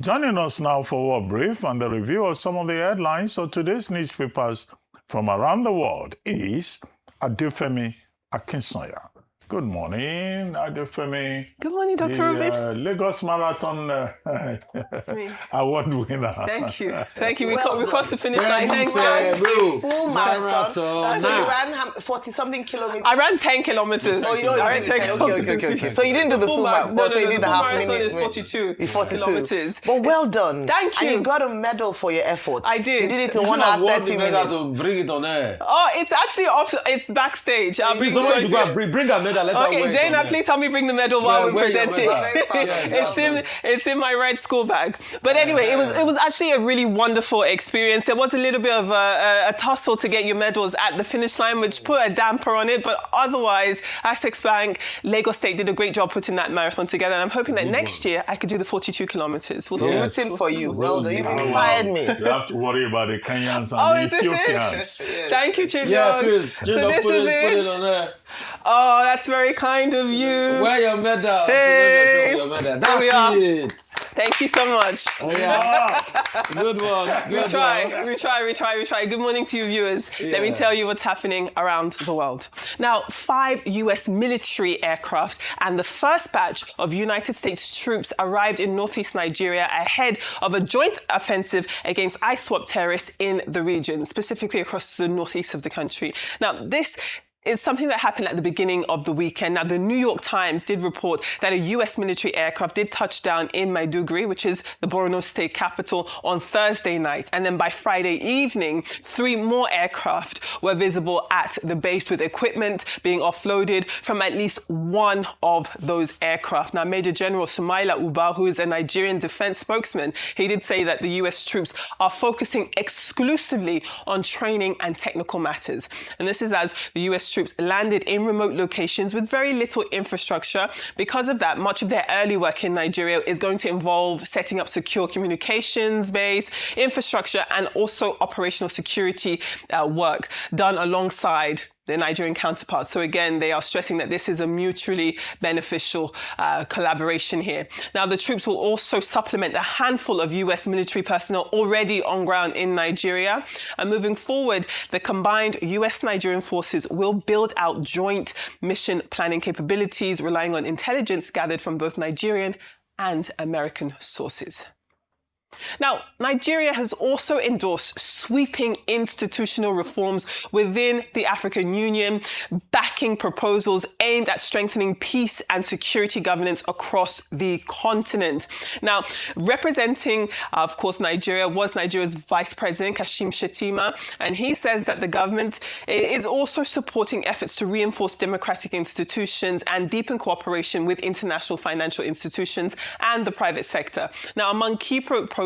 Joining us now for our brief and the review of some of the headlines of today's newspapers from around the world is Adefemi Akinsanya. Good morning, Adefemi. Good morning, Dr. Ovid. Lagos Marathon award winner. Thank you. Thank you. We Well crossed the finish line. Thanks, full marathon. So you ran 40-something kilometers? I ran 10 kilometers. Oh, you know, I ran 10 kilometers. Okay. So you didn't do the full marathon. No, So you did the half marathon minute. is 42 42 kilometers. But well done. Thank you. And you got a medal for your effort. I did. You did it in 1 hour 30 minutes. To bring it on air. Oh, it's actually off. It's backstage. I'll bring Somebody should go and bring a medal. Let her wear Okay, it on Zaina, air. please help me bring the medal while we wear your present it. medal. It's in my red school bag. But anyway, it was actually a really wonderful experience. There was a little bit of a tussle to get your medals at the finish line, which put a damper on it. But otherwise, Access Bank, Lagos State did a great job putting that marathon together. And I'm hoping that next year I could do the 42 kilometers. We'll see. Yes. Rooting for you. Well done. You've inspired me. You have to worry about the Kenyans and the Ethiopians. Thank you, Chidok. Yeah, please. So this is Put it on air. Oh, that's very kind of you. Wear your medal. Hey. Your medal. There we are. That's it. Thank you so much. Yeah. Good one. We try. Good morning to you viewers. Let me tell you what's happening around the world. Now, 5 US military aircraft and the first batch of United States troops arrived in northeast Nigeria ahead of a joint offensive against ISWAP terrorists in the region, specifically across the northeast of the country. Now, this is something that happened at the beginning of the weekend. Now, the New York Times did report that a US military aircraft did touch down in Maiduguri, which is the Borno state capital, on Thursday night. And then by Friday evening, 3 more aircraft were visible at the base with equipment being offloaded from at least one of those aircraft. Now, Major General Sumaila Uba, who is a Nigerian defense spokesman, he did say that the US troops are focusing exclusively on training and technical matters. And this is as the US troops landed in remote locations with very little infrastructure. Because of that, much of their early work in Nigeria is going to involve setting up secure communications base, infrastructure, and also operational security work done alongside their Nigerian counterparts. So again, they are stressing that this is a mutually beneficial collaboration here. Now, the troops will also supplement a handful of US military personnel already on ground in Nigeria. And moving forward, the combined US-Nigerian forces will build out joint mission planning capabilities, relying on intelligence gathered from both Nigerian and American sources. Now, Nigeria has also endorsed sweeping institutional reforms within the African Union, backing proposals aimed at strengthening peace and security governance across the continent. Now, representing, of course, Nigeria was Nigeria's Vice President, Kashim Shettima, and he says that the government is also supporting efforts to reinforce democratic institutions and deepen cooperation with international financial institutions and the private sector. Now, among key proposals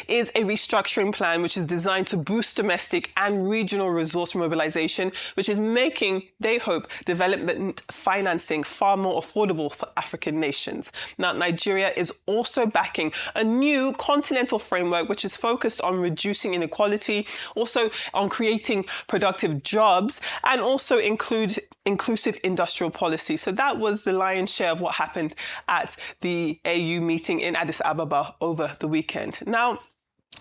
is a restructuring plan which is designed to boost domestic and regional resource mobilization, which is making, they hope, development financing far more affordable for African nations. Now, Nigeria is also backing a new continental framework which is focused on reducing inequality, also on creating productive jobs, and also inclusive industrial policy. So that was the lion's share of what happened at the AU meeting in Addis Ababa over the weekend. Now,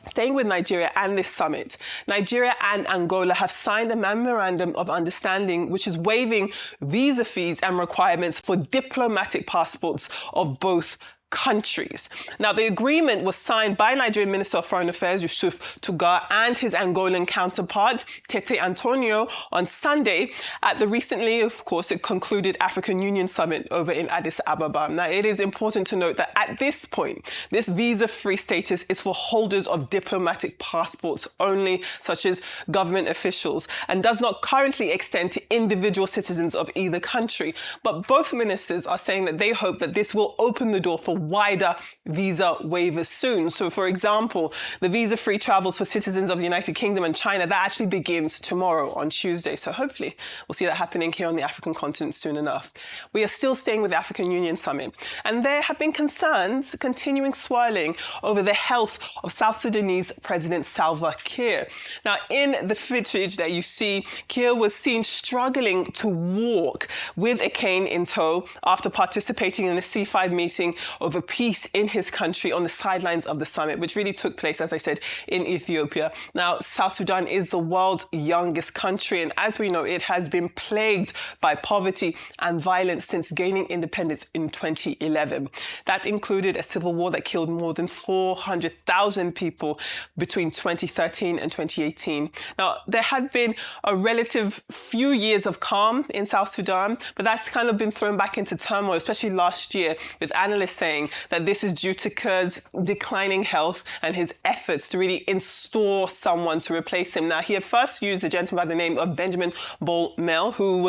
staying with Nigeria and this summit, Nigeria and Angola have signed a memorandum of understanding which is waiving visa fees and requirements for diplomatic passports of both countries. Now, the agreement was signed by Nigerian Minister of Foreign Affairs, Yusuf Tugar, and his Angolan counterpart, Tete Antonio, on Sunday at the recently, of course, it concluded African Union Summit over in Addis Ababa. Now, it is important to note that at this point, this visa-free status is for holders of diplomatic passports only, such as government officials, and does not currently extend to individual citizens of either country. But both ministers are saying that they hope that this will open the door for wider visa waivers soon. So, for example, the visa-free travels for citizens of the United Kingdom and China, that actually begins tomorrow on Tuesday. So hopefully we'll see that happening here on the African continent soon enough. We are still staying with the African Union Summit, and there have been concerns continuing swirling over the health of South Sudanese President Salva Kiir. Now, in the footage that you see, Kiir was seen struggling to walk with a cane in tow after participating in the C5 meeting over over peace in his country on the sidelines of the summit, which really took place, as I said, in Ethiopia. Now, South Sudan is the world's youngest country, and as we know, it has been plagued by poverty and violence since gaining independence in 2011. That included a civil war that killed more than 400,000 people between 2013 and 2018. Now, there have been a relative few years of calm in South Sudan, but that's kind of been thrown back into turmoil, especially last year, with analysts saying that this is due to Kerr's declining health and his efforts to really install someone to replace him. Now, he had first used a gentleman by the name of Benjamin Bol-Mel, who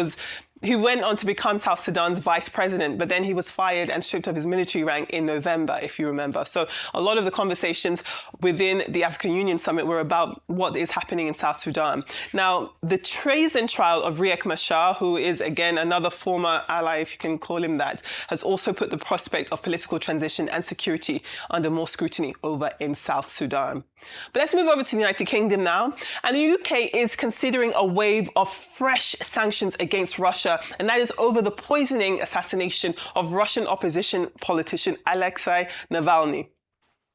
went on to become South Sudan's vice president, but then he was fired and stripped of his military rank in November, if you remember. So a lot of the conversations within the African Union summit were about what is happening in South Sudan. Now, the treason trial of Riek Machar, who is, again, another former ally, if you can call him that, has also put the prospect of political transition and security under more scrutiny over in South Sudan. But let's move over to the United Kingdom now. And the UK is considering a wave of fresh sanctions against Russia, and that is over the poisoning assassination of Russian opposition politician Alexei Navalny.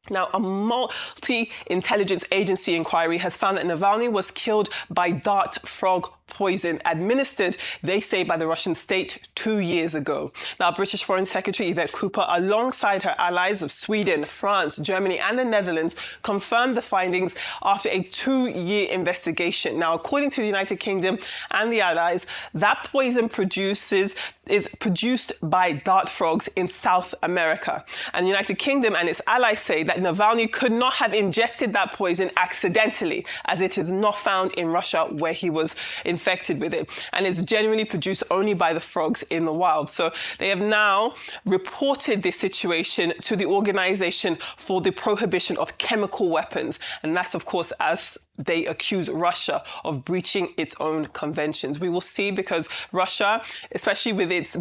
Now, a multi-intelligence agency inquiry has found that Navalny was killed by dart frog poison administered, they say, by the Russian state 2 years ago. Now, British Foreign Secretary Yvette Cooper, alongside her allies of Sweden, France, Germany, and the Netherlands, confirmed the findings after a 2-year investigation. Now, according to the United Kingdom and the allies, that poison is produced by dart frogs in South America. And the United Kingdom and its allies say that Navalny could not have ingested that poison accidentally, as it is not found in Russia, where he was infected with it, and it's generally produced only by the frogs in the wild. So they have now reported this situation to the Organization for the Prohibition of Chemical Weapons, and that's, of course, as they accuse Russia of breaching its own conventions. We will see, because Russia, especially with its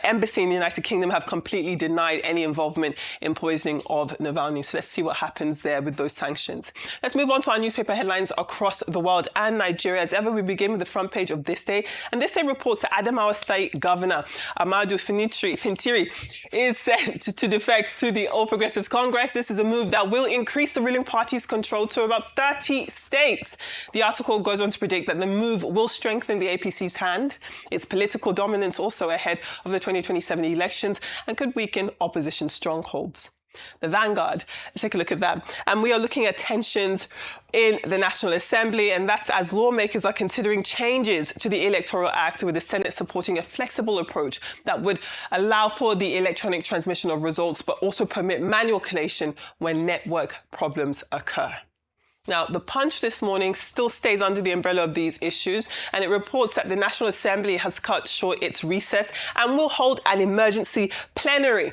embassy in the United Kingdom, have completely denied any involvement in poisoning of Navalny. So let's see what happens there with those sanctions. Let's move on to our newspaper headlines across the world and Nigeria. As ever, we begin with the front page of This Day. And This Day reports that Adamawa State Governor Amadu Fintiri is set to defect to the All Progressives Congress. This is a move that will increase the ruling party's control to about 30 states. The article goes on to predict that the move will strengthen the APC's hand, its political dominance also ahead of the 2027 elections, and could weaken opposition strongholds. The Vanguard, let's take a look at that. And we are looking at tensions in the National Assembly, and that's as lawmakers are considering changes to the Electoral Act, with the Senate supporting a flexible approach that would allow for the electronic transmission of results, but also permit manual collation when network problems occur. Now, the Punch this morning still stays under the umbrella of these issues, and it reports that the National Assembly has cut short its recess and will hold an emergency plenary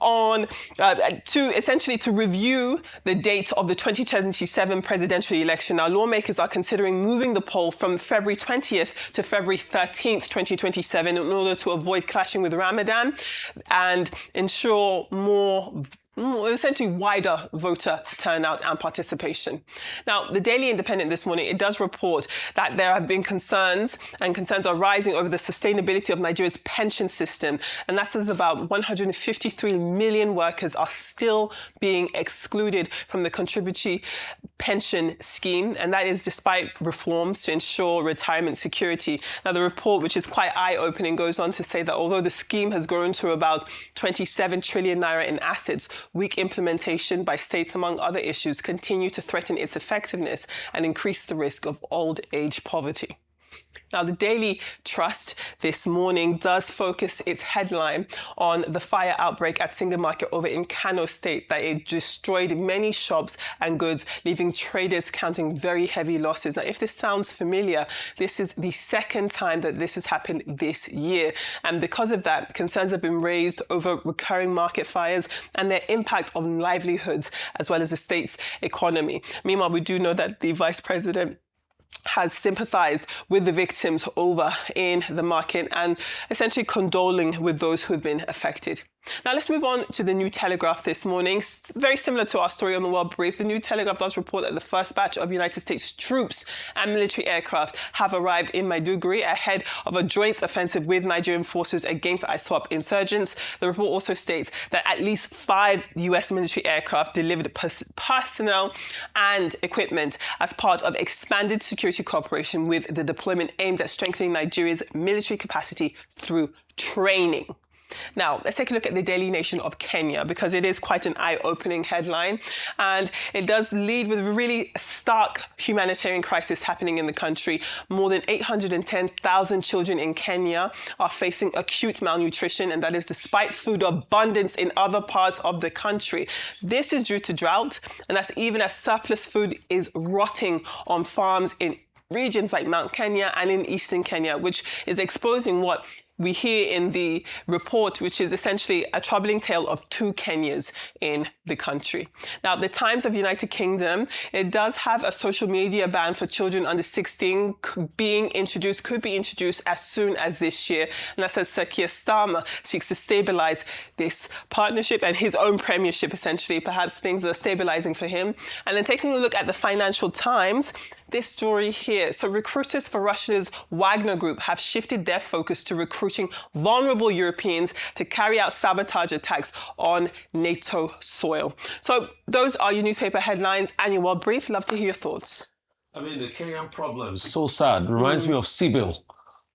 to review the date of the 2027 presidential election. Now, lawmakers are considering moving the poll from February 20th to February 13th, 2027, in order to avoid clashing with Ramadan and ensure essentially wider voter turnout and participation. Now, the Daily Independent this morning, it does report that there have been concerns are rising over the sustainability of Nigeria's pension system. And that says about 153 million workers are still being excluded from the contributory pension scheme. And that is despite reforms to ensure retirement security. Now, the report, which is quite eye-opening, goes on to say that although the scheme has grown to about 27 trillion naira in assets, weak implementation by states, among other issues, continue to threaten its effectiveness and increase the risk of old age poverty. Now, the Daily Trust this morning does focus its headline on the fire outbreak at Single Market over in Kano State, that it destroyed many shops and goods, leaving traders counting very heavy losses. Now, if this sounds familiar, this is the second time that this has happened this year. And because of that, concerns have been raised over recurring market fires and their impact on livelihoods, as well as the state's economy. Meanwhile, we do know that the Vice President has sympathized with the victims over in the market and essentially condoling with those who have been affected. Now let's move on to the New Telegraph this morning. Very similar to our story on the World Brief, the New Telegraph does report that the first batch of United States troops and military aircraft have arrived in Maiduguri ahead of a joint offensive with Nigerian forces against ISWAP insurgents. The report also states that at least 5 US military aircraft delivered personnel and equipment as part of expanded security cooperation with the deployment aimed at strengthening Nigeria's military capacity through training. Now, let's take a look at the Daily Nation of Kenya, because it is quite an eye-opening headline, and it does lead with a really stark humanitarian crisis happening in the country. More than 810,000 children in Kenya are facing acute malnutrition, and that is despite food abundance in other parts of the country. This is due to drought, and that's even as surplus food is rotting on farms in regions like Mount Kenya and in eastern Kenya, which is exposing what we hear in the report, which is essentially a troubling tale of 2 Kenyas in the country. Now, the Times of United Kingdom, it does have a social media ban for children under 16 could be introduced as soon as this year. And that says Sir Keir Starmer seeks to stabilize this partnership and his own premiership, essentially. Perhaps things are stabilizing for him. And then taking a look at the Financial Times, this story here. So recruiters for Russia's Wagner Group have shifted their focus to recruiting vulnerable Europeans to carry out sabotage attacks on NATO soil. So those are your newspaper headlines and your World Brief. Love to hear your thoughts. I mean, the Kenyan problem is so sad. Reminds me of Sibyl,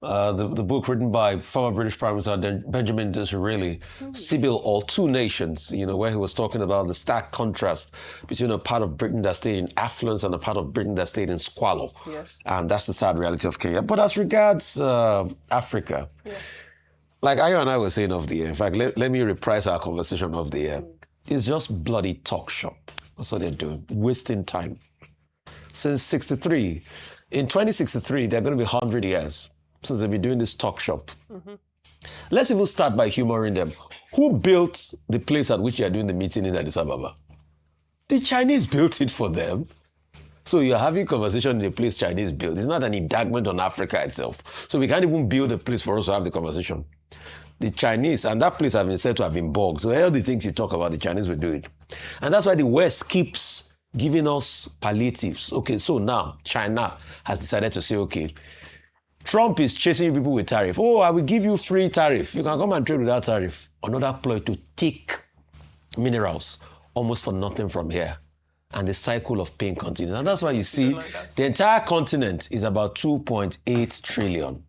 the book written by former British Prime Minister Benjamin Disraeli, Sibyl or Two Nations, where he was talking about the stark contrast between a part of Britain that stayed in affluence and a part of Britain that stayed in squalor. Yes. And that's the sad reality of Kenya. But as regards Africa, like Ayo and I were saying off the air, in fact, let me reprise our conversation off the air. It's just bloody talk shop. That's what they're doing, wasting time. Since 63, in 2063, they're going to be 100 years since they've been doing this talk shop. Let's even start by humoring them. Who built the place at which they are doing the meeting in Addis Ababa? The Chinese built it for them. So you're having conversation in a place Chinese built. It's not an indictment on Africa itself. So we can't even build a place for us to have the conversation. The Chinese, and that place has been said to have been bogged. So all the things you talk about, the Chinese will do it. And that's why the West keeps giving us palliatives. Okay, so now China has decided to say, okay, Trump is chasing people with tariff. Oh, I will give you free tariff. You can come and trade without tariff. Another ploy to take minerals almost for nothing from here. And the cycle of pain continues. And that's why you see the entire continent is about 2.8 trillion.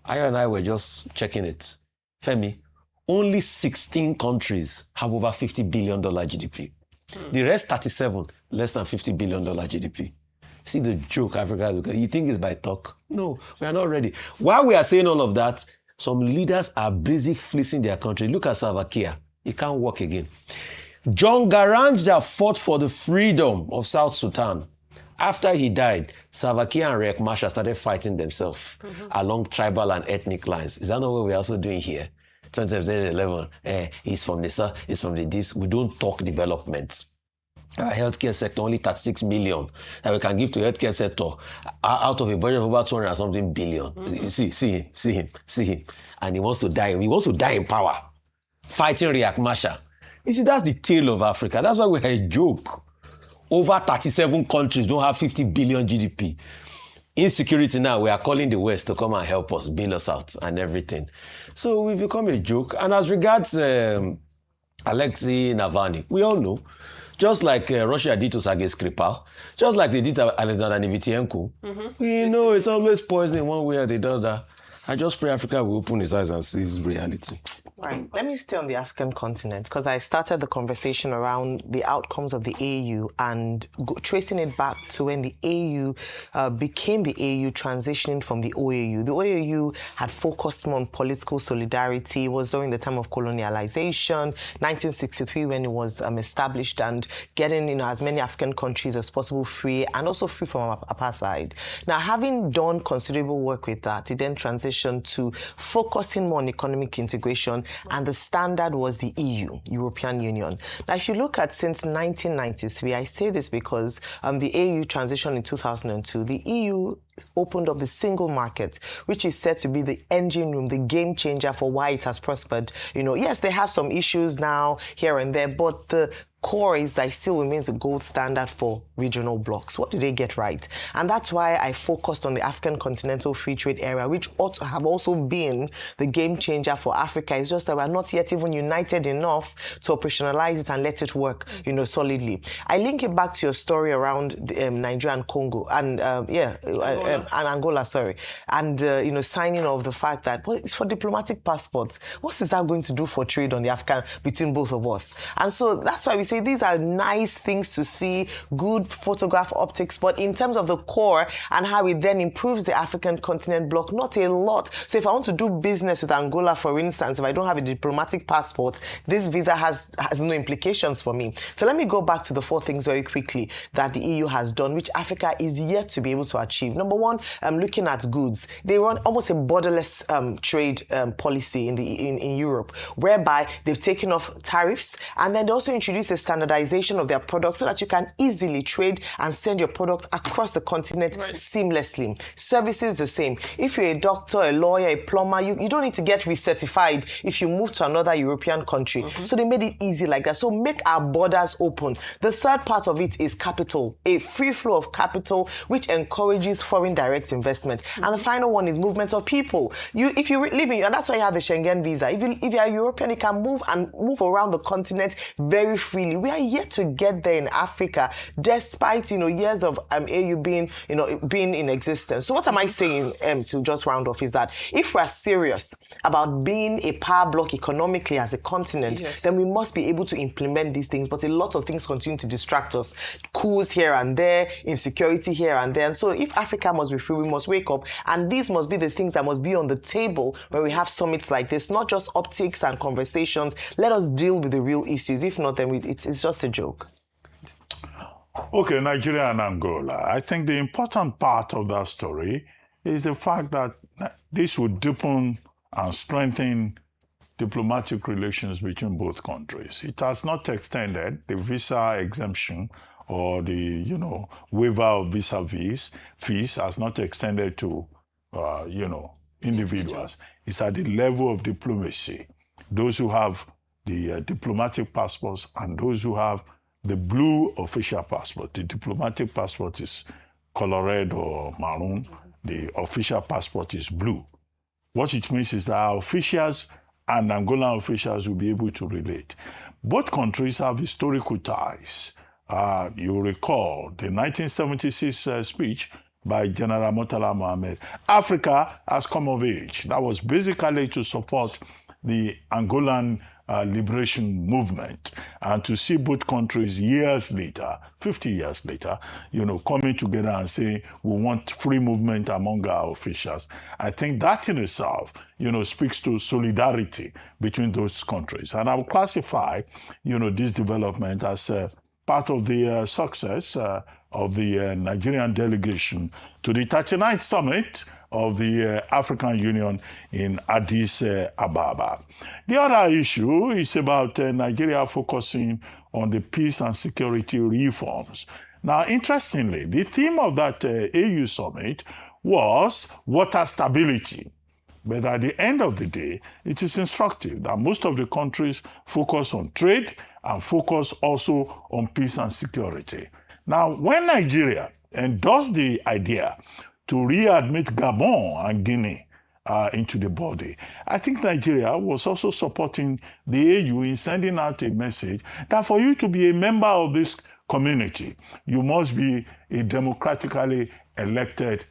Ayo and I were just checking it. Femi, only 16 countries have over $50 billion GDP. The rest 37, less than $50 billion GDP. See the joke Africa look at. You think it's by talk? No, we are not ready. While we are saying all of that, some leaders are busy fleecing their country. Look at Salva Kiir. He can't walk again. John Garang that fought for the freedom of South Sudan. After he died, Salva Kiir and Riek Machar started fighting themselves along tribal and ethnic lines. Is that not what we're also doing here? 2011, he's from the south, he's from the this. We don't talk development. Our healthcare sector, only 36 million that we can give to healthcare sector out of a budget of over 200 and something billion. See him. And he wants to die. He wants to die in power, fighting Riek Machar. You see, that's the tale of Africa. That's why we have a joke. Over 37 countries don't have 50 billion GDP. Insecurity now, we are calling the West to come and help us, bail us out and everything. So we've become a joke. And as regards Alexei Navalny, we all know, just like Russia did to Sergei Skripal, just like they did to Alexander Nevitienko, we know it's always poison in one way or the other. I just pray Africa will open its eyes and see its reality. Right. Let me stay on the African continent because I started the conversation around the outcomes of the AU and tracing it back to when the AU became the AU, transitioning from the OAU. The OAU had focused more on political solidarity. It was during the time of colonialization, 1963 when it was established, and getting as many African countries as possible free and also free from apartheid. Now, having done considerable work with that, it then transitioned to focusing more on economic integration and the standard was the EU, European Union. Now, if you look at since 1993, I say this because the AU transitioned in 2002, the EU opened up the single market, which is said to be the engine room, the game changer for why it has prospered. Yes, they have some issues now here and there, but the core is that it still remains the gold standard for regional blocks. What did they get right? And that's why I focused on the African Continental Free Trade Area, which ought to have also been the game changer for Africa. It's just that we're not yet even united enough to operationalize it and let it work, solidly. I link it back to your story around Nigeria and Congo and Angola, sorry. And, signing of the fact that, well, it's for diplomatic passports. What is that going to do for trade on the African between both of us? And so that's why we say these are nice things to see, good photograph optics, but in terms of the core and how it then improves the African continent bloc, not a lot. So if I want to do business with Angola, for instance, if I don't have a diplomatic passport, this visa has no implications for me. So let me go back to the 4 things very quickly that the EU has done, which Africa is yet to be able to achieve. Number 1, looking at goods. They run almost a borderless trade policy in Europe, whereby they've taken off tariffs, and then they also introduced a standardization of their products so that you can easily trade and send your products across the continent seamlessly. Services the same. If you're a doctor, a lawyer, a plumber, you don't need to get recertified if you move to another European country. So they made it easy like that. So make our borders open. The third part of it is capital, a free flow of capital which encourages foreign direct investment. And the final one is movement of people. If you live in, and that's why you have the Schengen visa. If you're a European, you can move around the continent very freely. We are yet to get there in Africa, despite years of AU being in existence. So what am I saying to just round off is that if we're serious about being a power bloc economically as a continent, then we must be able to implement these things. But a lot of things continue to distract us. Coups here and there, insecurity here and there. And so if Africa must be free, we must wake up. And these must be the things that must be on the table when we have summits like this, not just optics and conversations. Let us deal with the real issues. If not, then it's just a joke. Okay, Nigeria and Angola. I think the important part of that story is the fact that this would deepen and strengthen diplomatic relations between both countries. It has not extended the visa exemption or the, waiver of visa fees has not extended to, individuals. It's at the level of diplomacy. Those who have the diplomatic passports and those who have the blue official passport. The diplomatic passport is colored or maroon. The official passport is blue. What it means is that our officials and Angolan officials will be able to relate. Both countries have historical ties. You recall the 1976 speech by General Murtala Mohammed. Africa has come of age. That was basically to support the Angolan liberation movement, and to see both countries years later, 50 years later, coming together and saying we want free movement among our officials. I think that in itself, speaks to solidarity between those countries. And I will classify, this development as part of the success of the Nigerian delegation to the 39th summit of the African Union in Addis Ababa. The other issue is about Nigeria focusing on the peace and security reforms. Now, interestingly, the theme of that AU summit was water stability. But at the end of the day, it is instructive that most of the countries focus on trade and focus also on peace and security. Now, when Nigeria endorsed the idea to readmit Gabon and Guinea into the body, I think Nigeria was also supporting the AU in sending out a message that for you to be a member of this community, you must be a democratically elected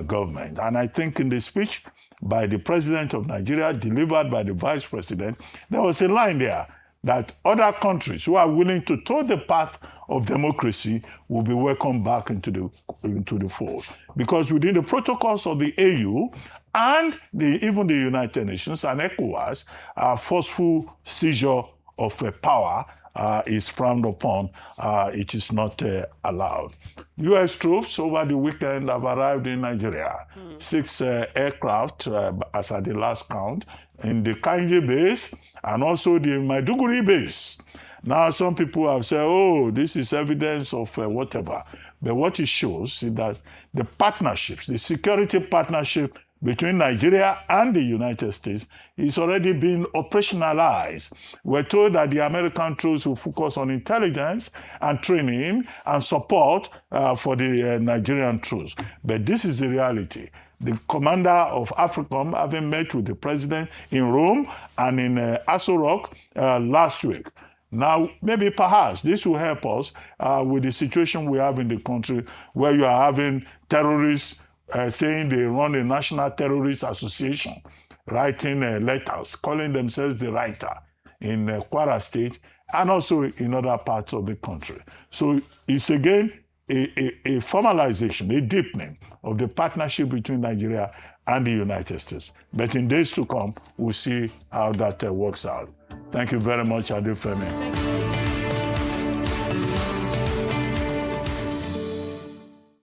government. And I think in the speech by the president of Nigeria, delivered by the vice president, there was a line there that other countries who are willing to toe the path of democracy will be welcomed back into the fold. Because within the protocols of the AU and even the United Nations and ECOWAS, forceful seizure of power is frowned upon. It is not allowed. U.S. troops over the weekend have arrived in Nigeria. 6 aircraft, as at the last count, in the Kainji base and also the Maiduguri base. Now, some people have said, oh, this is evidence of whatever. But what it shows is that the partnerships, the security partnership between Nigeria and the United States is already being operationalized. We're told that the American troops will focus on intelligence and training and support for the Nigerian troops. But this is the reality. The commander of AFRICOM, having met with the president in Rome and in Aso Rock last week. Now, maybe perhaps this will help us with the situation we have in the country where you are having terrorists saying they run a National Terrorist Association, writing letters, calling themselves the writer in Kwara State and also in other parts of the country. So it's again a formalization, a deepening of the partnership between Nigeria and the United States. But in days to come, we'll see how that works out. Thank you very much, Adefemi.